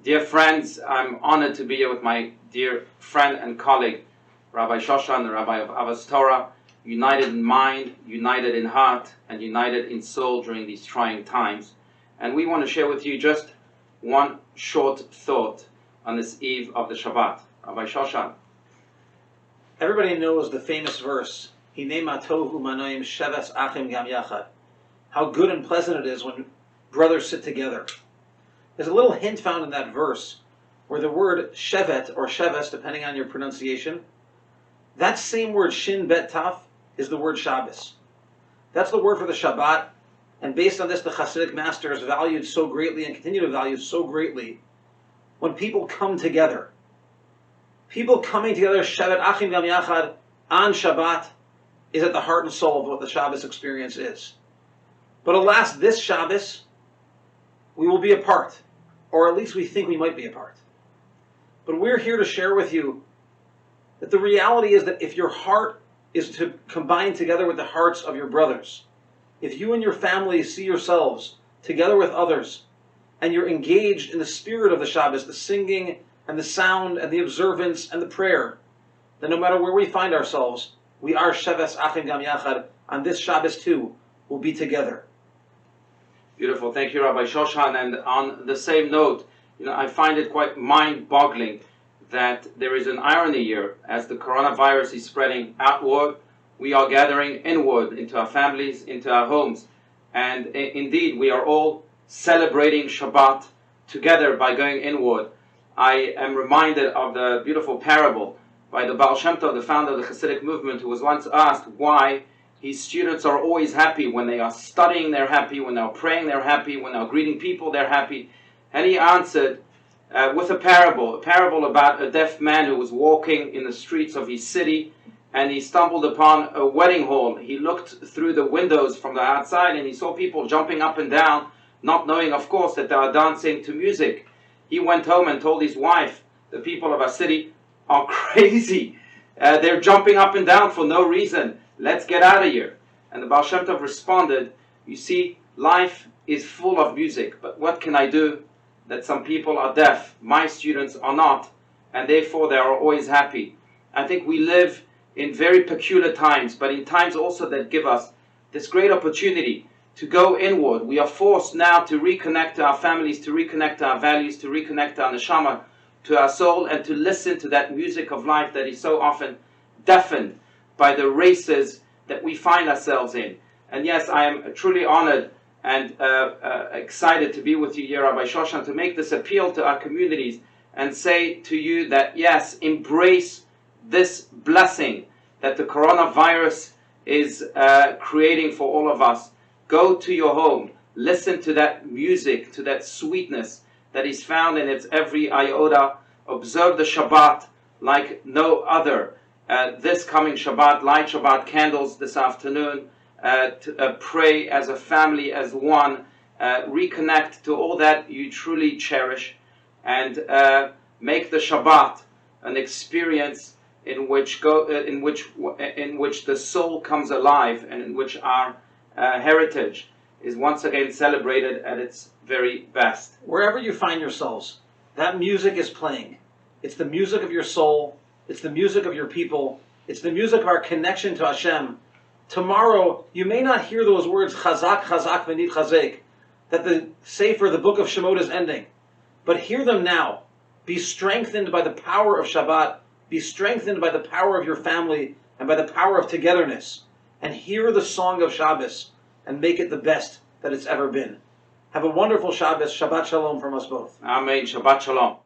Dear friends, I'm honored to be here with my dear friend and colleague, Rabbi Shoshan, the Rabbi of Avos Torah, united in mind, united in heart, and united in soul during these trying times. And we want to share with you just one short thought on this eve of the Shabbat. Rabbi Shoshan. Everybody knows the famous verse, Hinei ma tovu manoim sheves achim gam yachad. How good and pleasant it is when brothers sit together. There's a little hint found in that verse where the word shevet or sheves, depending on your pronunciation, that same word shin bet taf is the word Shabbos. That's the word for the Shabbat, and based on this the Hasidic masters valued so greatly and continue to value so greatly when people come together. People coming together, shevet achim gam yachad, on Shabbat, is at the heart and soul of what the Shabbos experience is. But alas, this Shabbos, we will be apart, or at least we think we might be apart. But we're here to share with you that the reality is that if your heart is to combine together with the hearts of your brothers, if you and your family see yourselves together with others, and you're engaged in the spirit of the Shabbos, the singing and the sound and the observance and the prayer, then no matter where we find ourselves, we are Sheves Achim Gam Yachad. On this Shabbos too, we'll be together. Beautiful. Thank you, Rabbi Shoshan. And on the same note, I find it quite mind-boggling that there is an irony here. As the coronavirus is spreading outward, we are gathering inward into our families, into our homes. And indeed, we are all celebrating Shabbat together by going inward. I am reminded of the beautiful parable by the Baal Shem Tov, the founder of the Hasidic movement, who was once asked why his students are always happy. When they are studying, they're happy. When they're praying, they're happy. When they're greeting people, they're happy. And he answered with a parable about a deaf man who was walking in the streets of his city, and he stumbled upon a wedding hall. He looked through the windows from the outside, and he saw people jumping up and down, not knowing, of course, that they are dancing to music. He went home and told his wife, the people of our city are crazy. They're jumping up and down for no reason. Let's get out of here. And the Baal Shem Tov responded, you see, life is full of music, but what can I do that some people are deaf? My students are not, and therefore they are always happy. I think we live in very peculiar times, but in times also that give us this great opportunity to go inward. We are forced now to reconnect to our families, to reconnect to our values, to reconnect to our neshama, to our soul, and to listen to that music of life that is so often deafened by the races that we find ourselves in. And yes, I am truly honored and excited to be with you here, Rabbi Shoshan, to make this appeal to our communities and say to you that yes, embrace this blessing that the coronavirus is creating for all of us. Go to your home, listen to that music, to that sweetness that is found in its every iota. Observe the Shabbat like no other. This coming Shabbat, light Shabbat candles this afternoon, pray as a family, as one, reconnect to all that you truly cherish, and make the Shabbat an experience in which the soul comes alive, and in which our heritage is once again celebrated at its very best. Wherever you find yourselves, that music is playing. It's the music of your soul. It's the music of your people. It's the music of our connection to Hashem. Tomorrow, you may not hear those words, Chazak, Chazak, V'nit Chazek, that the Sefer, the book of Shemot, is ending. But hear them now. Be strengthened by the power of Shabbat. Be strengthened by the power of your family and by the power of togetherness. And hear the song of Shabbos and make it the best that it's ever been. Have a wonderful Shabbos. Shabbat Shalom from us both. Amen. Shabbat Shalom.